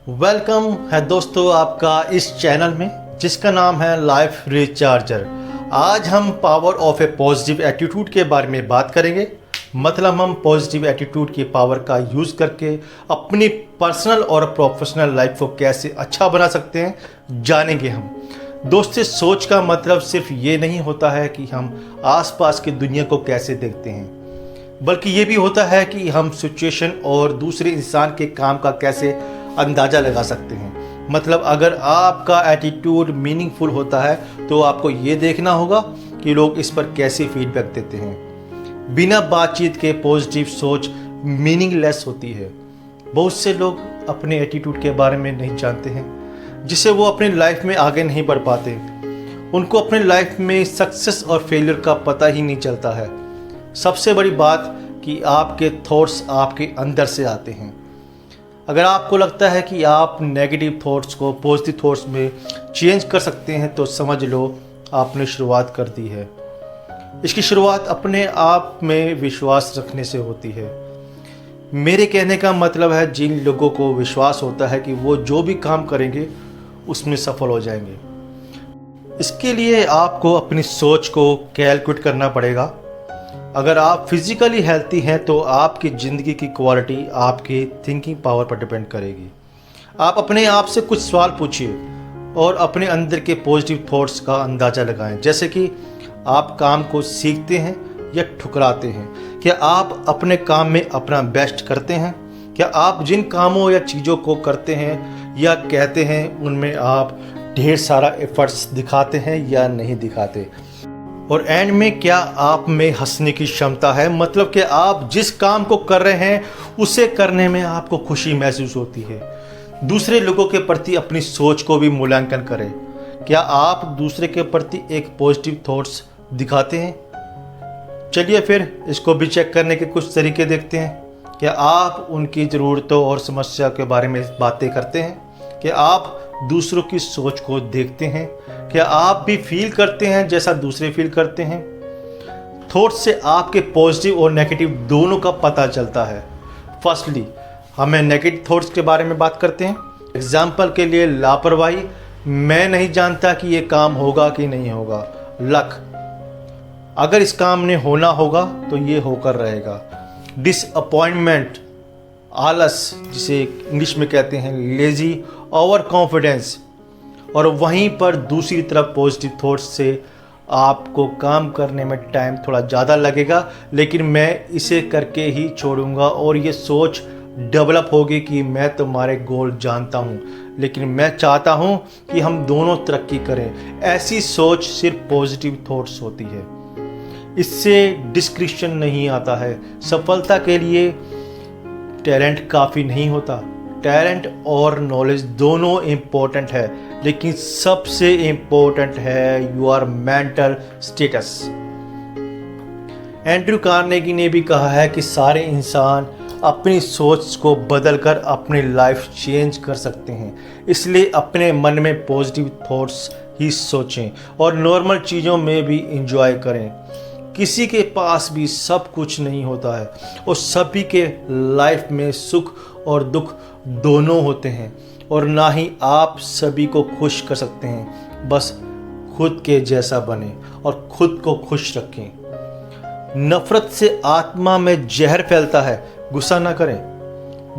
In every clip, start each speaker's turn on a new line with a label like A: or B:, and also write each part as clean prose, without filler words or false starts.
A: Welcome है दोस्तों आपका इस चैनल में जिसका नाम है लाइफ रिचार्जर। आज हम power of A positive attitude के बारे में बात करेंगे। मतलब हम पॉजिटिव एटीट्यूड की पावर का यूज़ करके अपनी पर्सनल और प्रोफेशनल लाइफ को कैसे अच्छा बना सकते हैं जानेंगे हम। दोस्तों, सोच का मतलब सिर्फ ये नहीं होता है कि हम आसपास की दुनिया को कैसे देखते हैं, बल्कि ये भी होता है कि हम सिचुएशन और दूसरे इंसान के काम का कैसे अंदाज़ा लगा सकते हैं। मतलब अगर आपका एटीट्यूड मीनिंगफुल होता है तो आपको ये देखना होगा कि लोग इस पर कैसे फीडबैक देते हैं। बिना बातचीत के पॉजिटिव सोच मीनिंगलेस होती है। बहुत से लोग अपने एटीट्यूड के बारे में नहीं जानते हैं, जिससे वो अपनी लाइफ में आगे नहीं बढ़ पाते। उनको अपनी लाइफ में सक्सेस और फेलियर का पता ही नहीं चलता है। सबसे बड़ी बात कि आपके थॉट्स आपके अंदर से आते हैं। अगर आपको लगता है कि आप नेगेटिव थॉट्स को पॉजिटिव थॉट्स में चेंज कर सकते हैं तो समझ लो आपने शुरुआत कर दी है। इसकी शुरुआत अपने आप में विश्वास रखने से होती है। मेरे कहने का मतलब है जिन लोगों को विश्वास होता है कि वो जो भी काम करेंगे उसमें सफल हो जाएंगे। इसके लिए आपको अपनी सोच को कैलकुलेट करना पड़ेगा। अगर आप फिजिकली हेल्थी हैं तो आपकी ज़िंदगी की क्वालिटी आपके थिंकिंग पावर पर डिपेंड करेगी। आप अपने आप से कुछ सवाल पूछिए और अपने अंदर के पॉजिटिव थॉट्स का अंदाज़ा लगाएं। जैसे कि आप काम को सीखते हैं या ठुकराते हैं? क्या आप अपने काम में अपना बेस्ट करते हैं? क्या आप जिन कामों या चीज़ों को करते हैं या कहते हैं उनमें आप ढेर सारा एफर्ट्स दिखाते हैं या नहीं दिखाते? और एंड में क्या आप में हंसने की क्षमता है? मतलब कि आप जिस काम को कर रहे हैं उसे करने में आपको खुशी महसूस होती है। दूसरे लोगों के प्रति अपनी सोच को भी मूल्यांकन करें। क्या आप दूसरे के प्रति एक पॉजिटिव थॉट्स दिखाते हैं? चलिए फिर इसको भी चेक करने के कुछ तरीके देखते हैं। क्या आप उनकी ज़रूरतों और समस्या के बारे में बातें करते हैं? क्या आप दूसरों की सोच को देखते हैं? क्या आप भी फील करते हैं जैसा दूसरे फील करते हैं? थॉट्स से आपके पॉजिटिव और नेगेटिव दोनों का पता चलता है। फर्स्टली हमें नेगेटिव थॉट्स के बारे में बात करते हैं। एग्जाम्पल के लिए लापरवाही, मैं नहीं जानता कि ये काम होगा कि नहीं होगा। लक, अगर इस काम ने होना होगा तो ये होकर रहेगा। डिसअपॉइंटमेंट, आलस जिसे इंग्लिश में कहते हैं लेजी, ओवर कॉन्फिडेंस। और वहीं पर दूसरी तरफ पॉजिटिव थॉट्स से आपको काम करने में टाइम थोड़ा ज़्यादा लगेगा, लेकिन मैं इसे करके ही छोड़ूंगा और ये सोच डेवलप होगी कि मैं तुम्हारे गोल जानता हूँ, लेकिन मैं चाहता हूँ कि हम दोनों तरक्की करें। ऐसी सोच सिर्फ पॉजिटिव थॉट्स होती है। इससे डिस्क्रिप्शन नहीं आता है। सफलता के लिए टैलेंट काफ़ी नहीं होता। टैलेंट और नॉलेज दोनों इम्पोर्टेंट है, लेकिन सबसे इम्पोर्टेंट है your mental status. Andrew Carnegie ने भी कहा है कि सारे इंसान अपनी सोच को बदलकर अपनी लाइफ चेंज कर सकते हैं। इसलिए अपने मन में पॉजिटिव थॉट्स ही सोचें और नॉर्मल चीज़ों में भी इंजॉय करें। किसी के पास भी सब कुछ नहीं होता है और सभी के लाइफ में सुख और दुख दोनों होते हैं, और ना ही आप सभी को खुश कर सकते हैं। बस खुद के जैसा बने और खुद को खुश रखें। नफरत से आत्मा में जहर फैलता है। गुस्सा ना करें।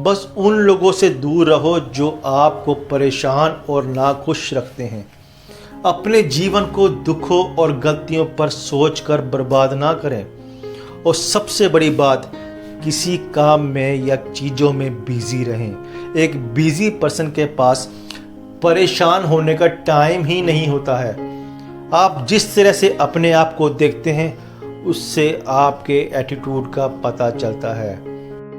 A: बस उन लोगों से दूर रहो जो आपको परेशान और नाखुश रखते हैं। अपने जीवन को दुखों और गलतियों पर सोचकर बर्बाद ना करें। और सबसे बड़ी बात, किसी काम में या चीज़ों में बिजी रहें। एक बिजी पर्सन के पास परेशान होने का टाइम ही नहीं होता है। आप जिस तरह से अपने आप को देखते हैं उससे आपके एटीट्यूड का पता चलता है।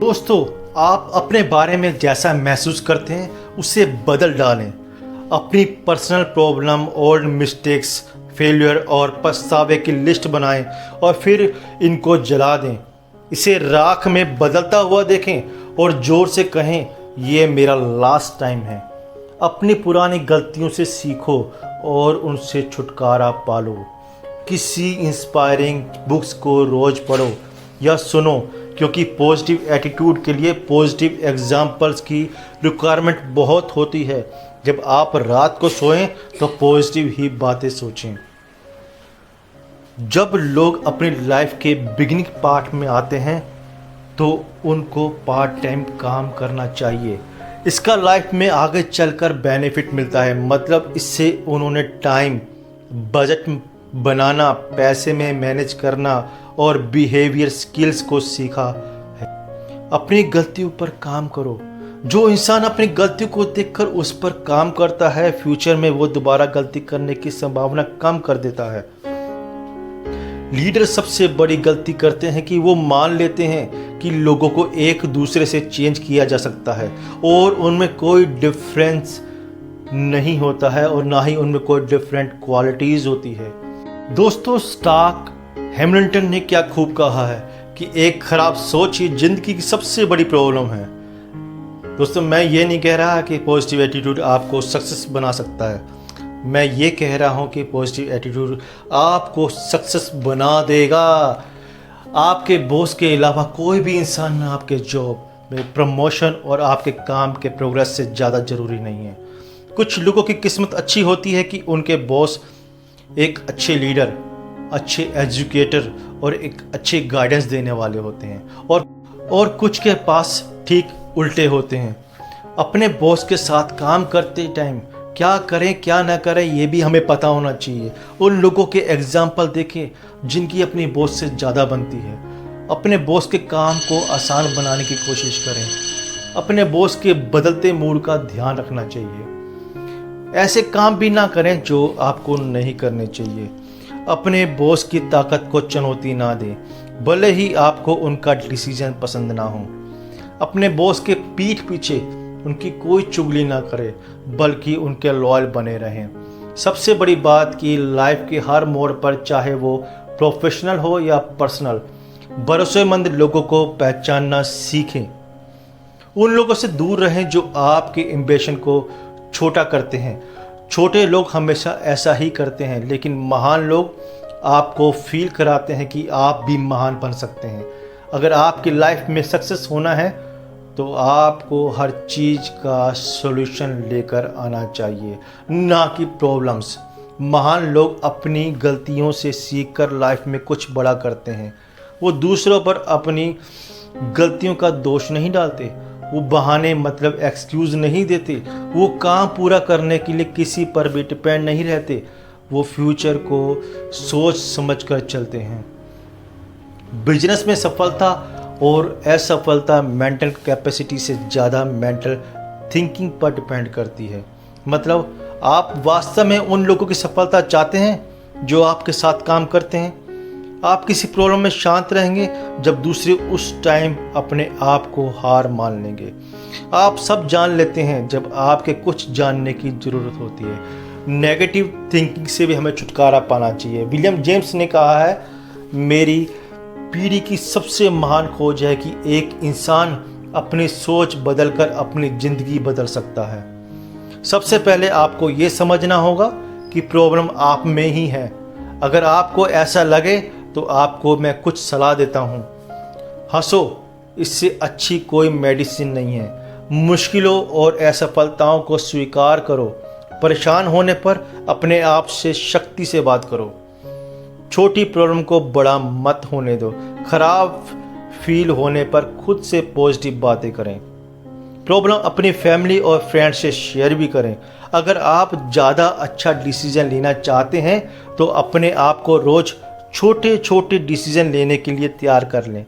A: दोस्तों, आप अपने बारे में जैसा महसूस करते हैं उसे बदल डालें। अपनी personal problem, old mistakes, failure और पछतावे की लिस्ट बनाएं और फिर इनको जला दें। इसे राख में बदलता हुआ देखें और जोर से कहें, ये मेरा लास्ट टाइम है। अपनी पुरानी गलतियों से सीखो और उनसे छुटकारा पालो। किसी इंस्पायरिंग बुक्स को रोज़ पढ़ो या सुनो क्योंकि पॉजिटिव एटीट्यूड के लिए पॉजिटिव एग्जाम्पल्स की रिक्वायरमेंट बहुत होती है। जब आप रात को सोएं तो पॉजिटिव ही बातें सोचें। जब लोग अपनी लाइफ के बिगिनिंग पार्ट में आते हैं तो उनको पार्ट टाइम काम करना चाहिए। इसका लाइफ में आगे चलकर बेनिफिट मिलता है। मतलब इससे उन्होंने टाइम, बजट बनाना, पैसे में मैनेज करना और बिहेवियर स्किल्स को सीखा है। अपनी गलतियों पर काम करो। जो इंसान अपनी गलतियों को देखकर उस पर काम करता है, फ्यूचर में वो दोबारा गलती करने की संभावना कम कर देता है। लीडर सबसे बड़ी गलती करते हैं कि वो मान लेते हैं कि लोगों को एक दूसरे से चेंज किया जा सकता है और उनमें कोई डिफरेंस नहीं होता है और ना ही उनमें कोई डिफरेंट क्वालिटीज़ होती है। दोस्तों, स्टार्क हैमिल्टन ने क्या खूब कहा है कि एक खराब सोच ही जिंदगी की सबसे बड़ी प्रॉब्लम है। दोस्तों, मैं ये नहीं कह रहा कि पॉजिटिव एटीट्यूड आपको सक्सेस बना सकता है। मैं ये कह रहा हूँ कि पॉजिटिव एटीट्यूड आपको सक्सेस बना देगा। आपके बॉस के अलावा कोई भी इंसान आपके जॉब में प्रमोशन और आपके काम के प्रोग्रेस से ज़्यादा ज़रूरी नहीं है। कुछ लोगों की किस्मत अच्छी होती है कि उनके बॉस एक अच्छे लीडर, अच्छे एजुकेटर और एक अच्छे गाइडेंस देने वाले होते हैं और कुछ के पास ठीक उल्टे होते हैं। अपने बॉस के साथ काम करते टाइम क्या करें क्या ना करें ये भी हमें पता होना चाहिए। उन लोगों के एग्जाम्पल देखें जिनकी अपनी बॉस से ज़्यादा बनती है। अपने बॉस के काम को आसान बनाने की कोशिश करें। अपने बॉस के बदलते मूड का ध्यान रखना चाहिए। ऐसे काम भी ना करें जो आपको नहीं करने चाहिए। अपने बॉस की ताकत को चुनौती ना दें, भले ही आपको उनका डिसीजन पसंद ना हो। अपने बॉस के पीठ पीछे उनकी कोई चुगली ना करें, बल्कि उनके लॉयल बने रहें। सबसे बड़ी बात कि लाइफ के हर मोड़ पर, चाहे वो प्रोफेशनल हो या पर्सनल, भरोसेमंद लोगों को पहचानना सीखें। उन लोगों से दूर रहें जो आपके एम्बिशन को छोटा करते हैं। छोटे लोग हमेशा ऐसा ही करते हैं, लेकिन महान लोग आपको फील कराते हैं कि आप भी महान बन सकते हैं। अगर आपकी लाइफ में सक्सेस होना है तो आपको हर चीज़ का सॉल्यूशन लेकर आना चाहिए, ना कि प्रॉब्लम्स। महान लोग अपनी गलतियों से सीखकर लाइफ में कुछ बड़ा करते हैं। वो दूसरों पर अपनी गलतियों का दोष नहीं डालते, वो बहाने मतलब एक्सक्यूज़ नहीं देते, वो काम पूरा करने के लिए किसी पर भी डिपेंड नहीं रहते। वो फ्यूचर को सोच समझ कर चलते हैं। बिजनेस में सफलता और असफलता मेंटल कैपेसिटी से ज़्यादा मेंटल थिंकिंग पर डिपेंड करती है। मतलब आप वास्तव में उन लोगों की सफलता चाहते हैं जो आपके साथ काम करते हैं। आप किसी प्रॉब्लम में शांत रहेंगे जब दूसरे उस टाइम अपने आप को हार मान लेंगे। आप सब जान लेते हैं जब आपके कुछ जानने की ज़रूरत होती है। नेगेटिव थिंकिंग से भी हमें छुटकारा पाना चाहिए। विलियम जेम्स ने कहा है, मेरी पीढ़ी की सबसे महान खोज है कि एक इंसान अपनी सोच बदलकर अपनी ज़िंदगी बदल सकता है। सबसे पहले आपको ये समझना होगा कि प्रॉब्लम आप में ही है। अगर आपको ऐसा लगे तो आपको मैं कुछ सलाह देता हूँ। हंसो, इससे अच्छी कोई मेडिसिन नहीं है। मुश्किलों और असफलताओं को स्वीकार करो। परेशान होने पर अपने आप से शक्ति से बात करो। छोटी प्रॉब्लम को बड़ा मत होने दो। खराब फील होने पर खुद से पॉजिटिव बातें करें। प्रॉब्लम अपनी फैमिली और फ्रेंड से शेयर भी करें। अगर आप ज़्यादा अच्छा डिसीजन लेना चाहते हैं तो अपने आप को रोज़ छोटे छोटे डिसीजन लेने के लिए तैयार कर लें।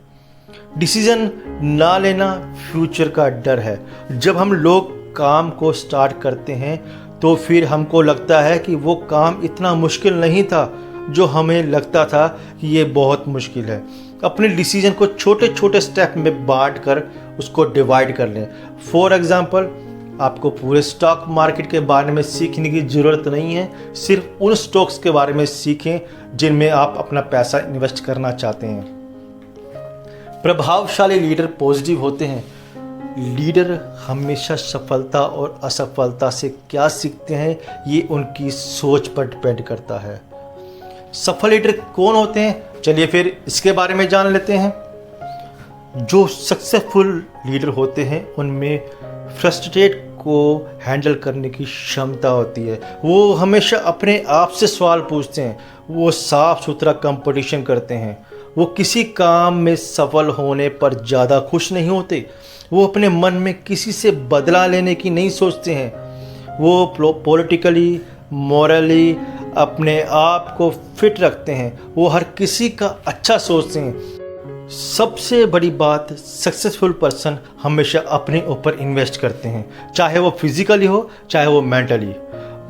A: डिसीजन ना लेना फ्यूचर का डर है। जब हम लोग काम को स्टार्ट करते हैं तो फिर हमको लगता है कि वो काम इतना मुश्किल नहीं था जो हमें लगता था कि ये बहुत मुश्किल है। अपने डिसीजन को छोटे छोटे स्टेप में बांट कर उसको डिवाइड कर लें। फॉर एग्जांपल, आपको पूरे स्टॉक मार्केट के बारे में सीखने की ज़रूरत नहीं है। सिर्फ उन स्टॉक्स के बारे में सीखें जिनमें आप अपना पैसा इन्वेस्ट करना चाहते हैं। प्रभावशाली लीडर पॉजिटिव होते हैं। लीडर हमेशा सफलता और असफलता से क्या सीखते हैं ये उनकी सोच पर डिपेंड करता है। सफल लीडर कौन होते हैं, चलिए फिर इसके बारे में जान लेते हैं। जो सक्सेसफुल लीडर होते हैं उनमें फ्रस्ट्रेट को हैंडल करने की क्षमता होती है। वो हमेशा अपने आप से सवाल पूछते हैं, वो साफ सुथरा कंपटीशन करते हैं, वो किसी काम में सफल होने पर ज़्यादा खुश नहीं होते, वो अपने मन में किसी से बदला लेने की नहीं सोचते हैं, वो पॉलिटिकली मॉरली अपने आप को फिट रखते हैं, वो हर किसी का अच्छा सोचते हैं। सबसे बड़ी बात, सक्सेसफुल पर्सन हमेशा अपने ऊपर इन्वेस्ट करते हैं, चाहे वो फिजिकली हो चाहे वो मेंटली।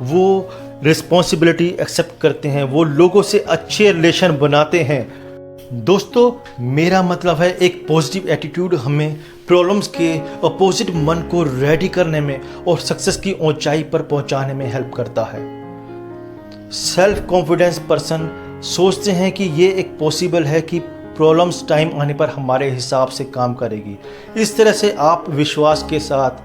A: वो रिस्पॉन्सिबिलिटी एक्सेप्ट करते हैं, वो लोगों से अच्छे रिलेशन बनाते हैं। दोस्तों, मेरा मतलब है एक पॉजिटिव एटीट्यूड हमें प्रॉब्लम्स के अपोजिट मन को रेडी करने में और सक्सेस की ऊंचाई पर पहुंचाने में हेल्प करता है। सेल्फ कॉन्फिडेंस पर्सन सोचते हैं कि ये एक पॉसिबल है कि प्रॉब्लम्स टाइम आने पर हमारे हिसाब से काम करेगी। इस तरह से आप विश्वास के साथ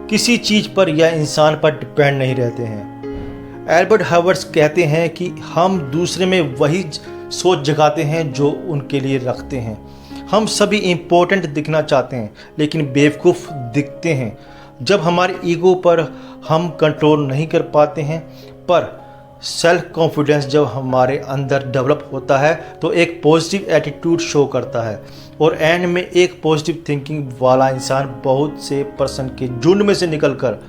A: किसी चीज़ पर या इंसान पर डिपेंड नहीं रहते हैं। एल्बर्ट हवर्ड्स कहते हैं कि हम दूसरे में वही सोच जगाते हैं जो उनके लिए रखते हैं। हम सभी इम्पोर्टेंट दिखना चाहते हैं लेकिन बेवकूफ़ दिखते हैं जब हमारे ईगो पर हम कंट्रोल नहीं कर पाते हैं। पर सेल्फ कॉन्फिडेंस जब हमारे अंदर डेवलप होता है तो एक पॉजिटिव एटीट्यूड शो करता है और एंड में एक पॉजिटिव थिंकिंग वाला इंसान बहुत से पर्सन के झुंड में से निकलकर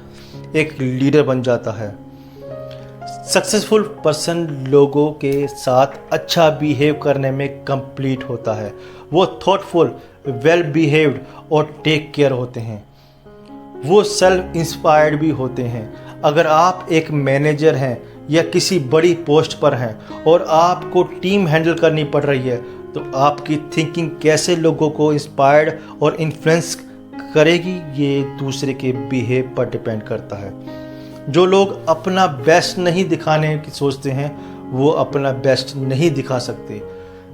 A: एक लीडर बन जाता है। सक्सेसफुल पर्सन लोगों के साथ अच्छा बिहेव करने में कंप्लीट होता है। वो थॉटफुल, वेल बिहेव्ड और टेक केयर होते हैं। वो सेल्फ इंस्पायर्ड भी होते हैं। अगर आप एक मैनेजर हैं या किसी बड़ी पोस्ट पर हैं और आपको टीम हैंडल करनी पड़ रही है तो आपकी थिंकिंग कैसे लोगों को इंस्पायर्ड और इन्फ्लुएंस करेगी, ये दूसरे के बिहेव पर डिपेंड करता है। जो लोग अपना बेस्ट नहीं दिखाने की सोचते हैं वो अपना बेस्ट नहीं दिखा सकते।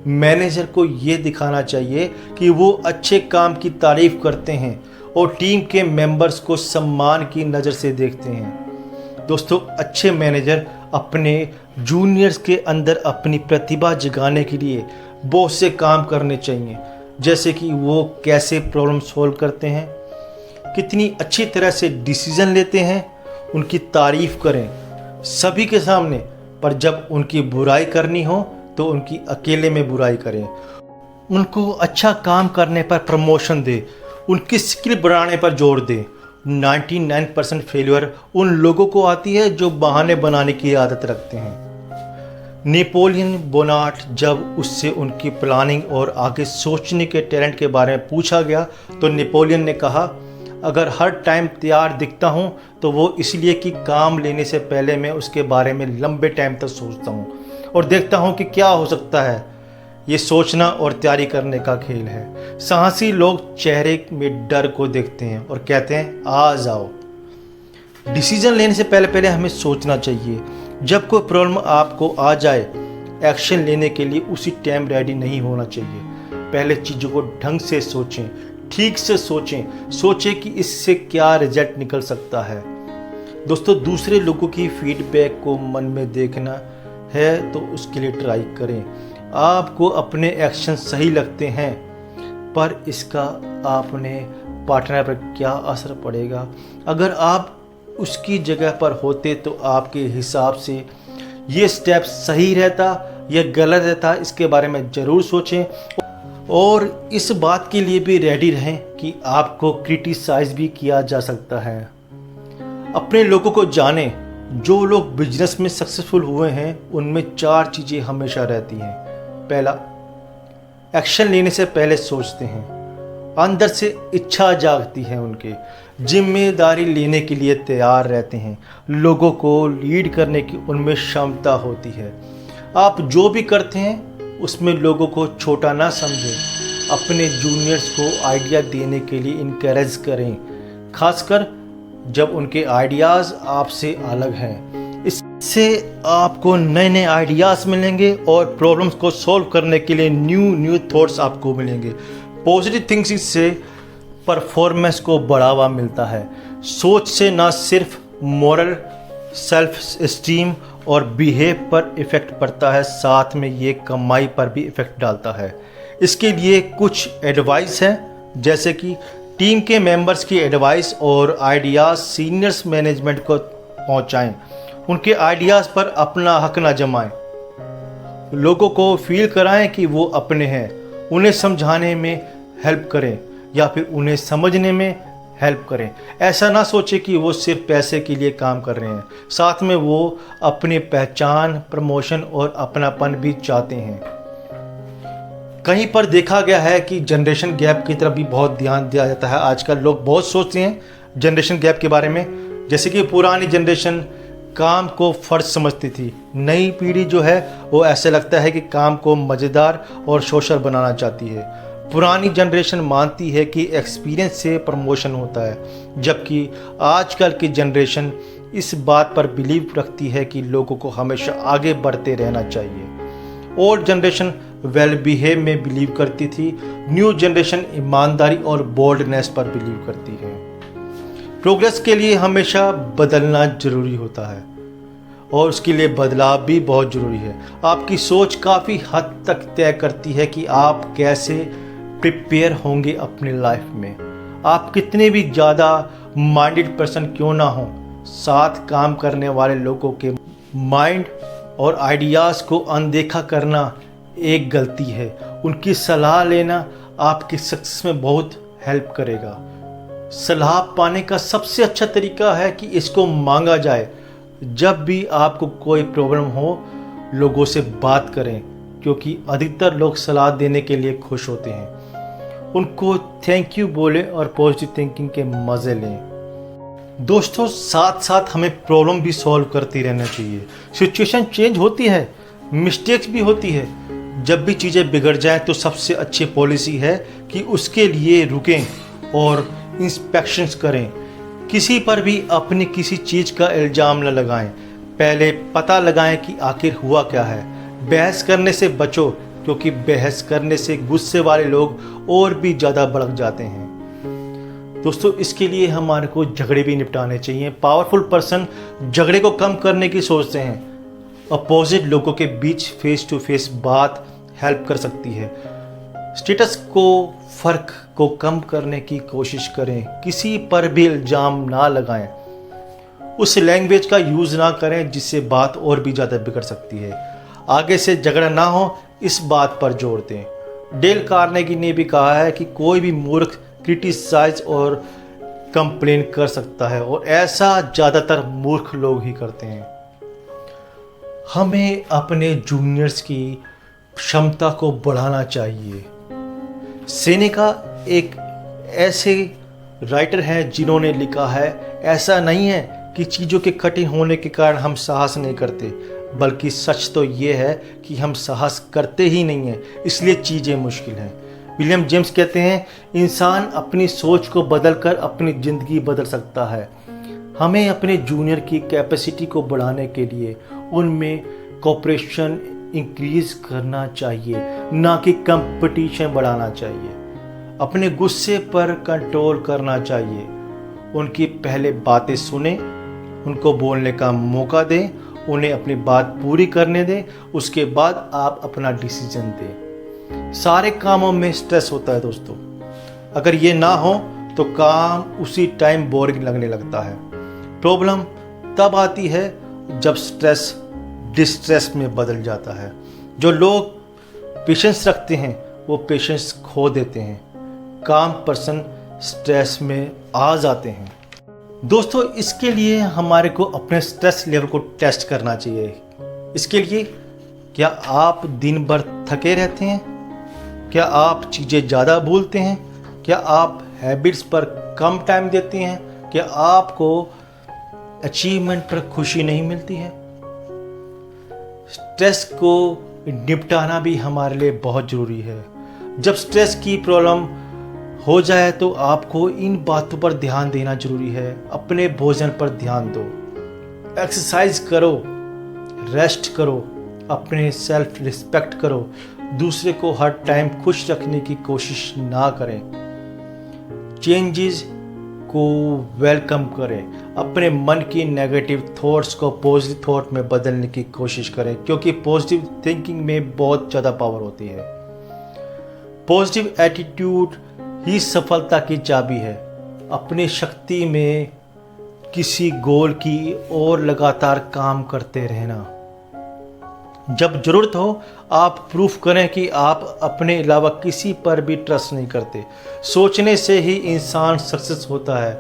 A: मैनेजर को ये दिखाना चाहिए कि वो अच्छे काम की तारीफ करते हैं और टीम के मेंबर्स को सम्मान की नज़र से देखते हैं। दोस्तों, अच्छे मैनेजर अपने जूनियर्स के अंदर अपनी प्रतिभा जगाने के लिए बहुत से काम करने चाहिए, जैसे कि वो कैसे प्रॉब्लम सॉल्व करते हैं, कितनी अच्छी तरह से डिसीजन लेते हैं, उनकी तारीफ करें सभी के सामने, पर जब उनकी बुराई करनी हो तो उनकी अकेले में बुराई करें। उनको अच्छा काम करने पर प्रमोशन दें, उनकी स्किल बढ़ाने पर जोर दें। 99% फेलियर उन लोगों को आती है जो बहाने बनाने की आदत रखते हैं। नेपोलियन बोनापार्ट जब उससे उनकी प्लानिंग और आगे सोचने के टैलेंट के बारे में पूछा गया तो नेपोलियन ने कहा, अगर हर टाइम तैयार दिखता हूँ तो वो इसलिए कि काम लेने से पहले मैं उसके बारे में लंबे टाइम तक सोचता हूँ और देखता हूँ कि क्या हो सकता है। ये सोचना और तैयारी करने का खेल है। साहसी लोग चेहरे में डर को देखते हैं और कहते हैं आ जाओ। डिसीजन लेने से पहले हमें सोचना चाहिए। जब कोई प्रॉब्लम आपको आ जाए, एक्शन लेने के लिए उसी टाइम रेडी नहीं होना चाहिए। पहले चीज़ों को ढंग से सोचें, ठीक से सोचें कि इससे क्या रिजल्ट निकल सकता है। दोस्तों, दूसरे लोगों की फीडबैक को मन में देखना है तो उसके लिए ट्राई करें। आपको अपने एक्शन सही लगते हैं पर इसका अपने पार्टनर पर क्या असर पड़ेगा? अगर आप उसकी जगह पर होते तो आपके हिसाब से ये स्टेप सही रहता या गलत रहता, इसके बारे में ज़रूर सोचें और इस बात के लिए भी रेडी रहें कि आपको क्रिटिसाइज भी किया जा सकता है। अपने लोगों को जानें। जो लोग बिजनेस में सक्सेसफुल हुए हैं उनमें 4 चीज़ें हमेशा रहती हैं। पहला, एक्शन लेने से पहले सोचते हैं। अंदर से इच्छा जागती है उनके, जिम्मेदारी लेने के लिए तैयार रहते हैं, लोगों को लीड करने की उनमें क्षमता होती है। आप जो भी करते हैं उसमें लोगों को छोटा ना समझें। अपने जूनियर्स को आइडिया देने के लिए इनकरेज करें, खासकर जब उनके आइडियाज़ आपसे अलग हैं। इससे आपको नए नए आइडियाज़ मिलेंगे और प्रॉब्लम्स को सॉल्व करने के लिए न्यू थॉट्स आपको मिलेंगे। पॉजिटिव थिंकिंग से परफॉर्मेंस को बढ़ावा मिलता है। सोच से ना सिर्फ मोरल, सेल्फ एस्टीम और बिहेव पर इफ़ेक्ट पड़ता है, साथ में ये कमाई पर भी इफ़ेक्ट डालता है। इसके लिए कुछ एडवाइस है जैसे कि टीम के मेंबर्स की एडवाइस और आइडियाज़ सीनियर्स मैनेजमेंट को पहुंचाएं, उनके आइडियाज़ पर अपना हक ना जमाएं, लोगों को फील कराएं कि वो अपने हैं, उन्हें समझाने में हेल्प करें या फिर उन्हें समझने में हेल्प करें। ऐसा ना सोचें कि वो सिर्फ पैसे के लिए काम कर रहे हैं, साथ में वो अपनी पहचान, प्रमोशन और अपनापन भी चाहते हैं। कहीं पर देखा गया है कि जनरेशन गैप की तरफ भी बहुत ध्यान दिया जाता है। आजकल लोग बहुत सोचते हैं जनरेशन गैप के बारे में, जैसे कि पुरानी जनरेशन काम को फ़र्ज समझती थी, नई पीढ़ी जो है वो ऐसे लगता है कि काम को मज़ेदार और सोशल बनाना चाहती है। पुरानी जनरेशन मानती है कि एक्सपीरियंस से प्रमोशन होता है, जबकि आजकल की जनरेशन इस बात पर बिलीव रखती है कि लोगों को हमेशा आगे बढ़ते रहना चाहिए। ओल्ड जनरेशन वेल बिहेव में बिलीव करती थी, न्यू जनरेशन ईमानदारी और बोल्डनेस पर बिलीव करती है। प्रोग्रेस के लिए हमेशा बदलना ज़रूरी होता है और उसके लिए बदलाव भी बहुत ज़रूरी है। आपकी सोच काफ़ी हद तक तय करती है कि आप कैसे प्रिपेयर होंगे अपनी लाइफ में। आप कितने भी ज़्यादा माइंडेड पर्सन क्यों ना हो, साथ काम करने वाले लोगों के माइंड और आइडियाज़ को अनदेखा करना एक गलती है। उनकी सलाह लेना आपकी सक्सेस में बहुत हेल्प करेगा। सलाह पाने का सबसे अच्छा तरीका है कि इसको मांगा जाए। जब भी आपको कोई प्रॉब्लम हो, लोगों से बात करें, क्योंकि अधिकतर लोग सलाह देने के लिए खुश होते हैं। उनको थैंक यू बोलें और पॉजिटिव थिंकिंग के मज़े लें। दोस्तों, साथ साथ हमें प्रॉब्लम भी सॉल्व करती रहना चाहिए। सिचुएशन चेंज होती है, मिस्टेक्स भी होती है। जब भी चीज़ें बिगड़ जाएं तो सबसे अच्छी पॉलिसी है कि उसके लिए रुकें और इंस्पेक्शंस करें। किसी पर भी अपनी किसी चीज़ का इल्ज़ाम न लगाएं, पहले पता लगाएं कि आखिर हुआ क्या है। बहस करने से बचो, क्योंकि बहस करने से गुस्से वाले लोग और भी ज़्यादा भड़क जाते हैं। दोस्तों, इसके लिए हमारे को झगड़े भी निपटाने चाहिए। पावरफुल पर्सन झगड़े को कम करने की सोचते हैं। अपोजिट लोगों के बीच फेस टू फेस बात हेल्प कर सकती है। स्टेटस को, फ़र्क को कम करने की कोशिश करें। किसी पर भी इल्ज़ाम ना लगाएं। उस लैंग्वेज का यूज़ ना करें जिससे बात और भी ज़्यादा बिगड़ सकती है। आगे से झगड़ा ना हो, इस बात पर जोर दें। डेल कार्नेगी ने भी कहा है कि कोई भी मूर्ख क्रिटिसाइज और कंप्लेन कर सकता है, और ऐसा ज़्यादातर मूर्ख लोग ही करते हैं। हमें अपने जूनियर्स की क्षमता को बढ़ाना चाहिए। सेनेका एक ऐसे राइटर हैं जिन्होंने लिखा है, ऐसा नहीं है कि चीज़ों के कठिन होने के कारण हम साहस नहीं करते, बल्कि सच तो ये है कि हम साहस करते ही नहीं हैं, इसलिए चीज़ें मुश्किल हैं। विलियम जेम्स कहते हैं, इंसान अपनी सोच को बदलकर अपनी ज़िंदगी बदल सकता है। हमें अपने जूनियर की कैपेसिटी को बढ़ाने के लिए उनमें कोऑपरेशन इंक्रीज करना चाहिए, ना कि कंपटीशन बढ़ाना चाहिए। अपने गुस्से पर कंट्रोल करना चाहिए। उनकी पहले बातें सुने, उनको बोलने का मौका दें, उन्हें अपनी बात पूरी करने दें, उसके बाद आप अपना डिसीजन दें। सारे कामों में स्ट्रेस होता है दोस्तों, अगर ये ना हो तो काम उसी टाइम बोरिंग लगने लगता है। प्रॉब्लम तब आती है जब स्ट्रेस डिस्ट्रेस में बदल जाता है। जो लोग पेशेंस रखते हैं वो पेशेंस खो देते हैं। काम पर्सन स्ट्रेस में आ जाते हैं। दोस्तों, इसके लिए हमारे को अपने स्ट्रेस लेवल को टेस्ट करना चाहिए। इसके लिए, क्या आप दिन भर थके रहते हैं? क्या आप चीज़ें ज़्यादा भूलते हैं? क्या आप हैबिट्स पर कम टाइम देते हैं? क्या आपको अचीवमेंट पर खुशी नहीं मिलती है? स्ट्रेस को निपटाना भी हमारे लिए बहुत ज़रूरी है। जब स्ट्रेस की प्रॉब्लम हो जाए तो आपको इन बातों पर ध्यान देना जरूरी है। अपने भोजन पर ध्यान दो, एक्सरसाइज करो, रेस्ट करो, अपने सेल्फ रिस्पेक्ट करो। दूसरे को हर टाइम खुश रखने की कोशिश ना करें। चेंजेस को वेलकम करें। अपने मन की नेगेटिव थॉट्स को पॉजिटिव थॉट में बदलने की कोशिश करें, क्योंकि पॉजिटिव थिंकिंग में बहुत ज़्यादा पावर होती है। पॉजिटिव एटीट्यूड ही सफलता की चाबी है। अपनी शक्ति में किसी गोल की ओर लगातार काम करते रहना। जब जरूरत हो आप प्रूफ करें कि आप अपने अलावा किसी पर भी ट्रस्ट नहीं करते। सोचने से ही इंसान सक्सेस होता है।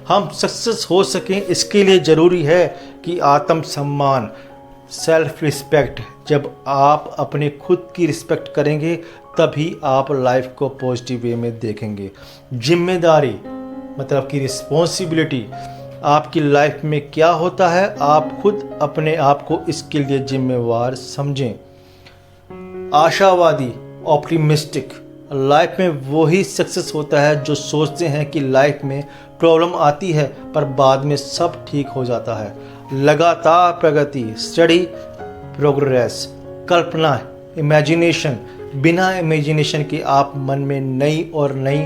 A: हम सक्सेस हो सकें इसके लिए ज़रूरी है कि आत्मसम्मान, सेल्फ रिस्पेक्ट। जब आप अपने खुद की रिस्पेक्ट करेंगे तभी आप लाइफ को पॉजिटिव वे में देखेंगे। जिम्मेदारी मतलब कि रिस्पॉन्सिबिलिटी। आपकी लाइफ में क्या होता है आप खुद अपने आप को इसके लिए जिम्मेवार समझें। आशावादी, ऑप्टिमिस्टिक। लाइफ में वही सक्सेस होता है जो सोचते हैं कि लाइफ में प्रॉब्लम आती है पर बाद में सब ठीक हो जाता है। लगातार प्रगति, स्टडी प्रोग्रेस। कल्पना, इमेजिनेशन। बिना इमेजिनेशन के आप मन में नई और नई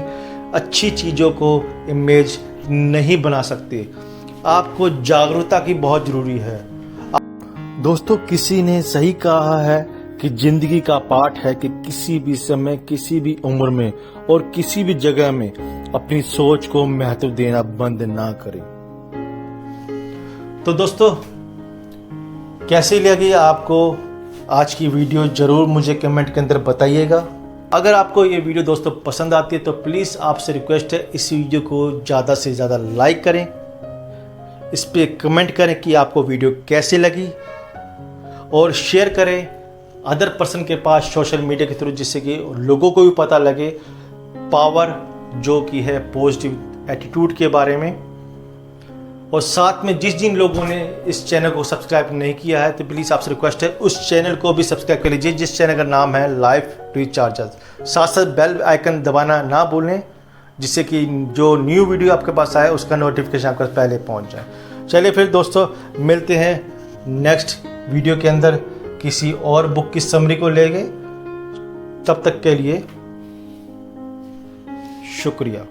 A: अच्छी चीज़ों को इमेज नहीं बना सकते। आपको जागरूकता की बहुत ज़रूरी है। दोस्तों, किसी ने सही कहा है कि जिंदगी का पाठ है कि किसी भी समय, किसी भी उम्र में और किसी भी जगह में अपनी सोच को महत्व देना बंद ना करें। तो दोस्तों, कैसी लगी आपको आज की वीडियो ज़रूर मुझे कमेंट के अंदर बताइएगा। अगर आपको ये वीडियो दोस्तों पसंद आती है तो प्लीज़ आपसे रिक्वेस्ट है इस वीडियो को ज़्यादा से ज़्यादा लाइक करें, इस पर कमेंट करें कि आपको वीडियो कैसी लगी और शेयर करें अदर पर्सन के पास सोशल मीडिया के थ्रू, जिससे कि लोगों को भी पता लगे पावर जो कि है पॉजिटिव एटीट्यूड के बारे में। और साथ में जिन लोगों ने इस चैनल को सब्सक्राइब नहीं किया है तो प्लीज़ आपसे रिक्वेस्ट है उस चैनल को भी सब्सक्राइब कर लीजिए, जिस चैनल का नाम है लाइफ रिचार्जर। साथ साथ बेल आइकन दबाना ना भूलें, जिससे कि जो न्यू वीडियो आपके पास आए उसका नोटिफिकेशन आपके पास पहले पहुंच जाए। चलिए फिर दोस्तों, मिलते हैं नेक्स्ट वीडियो के अंदर किसी और बुक की समरी को लेके। तब तक के लिए शुक्रिया।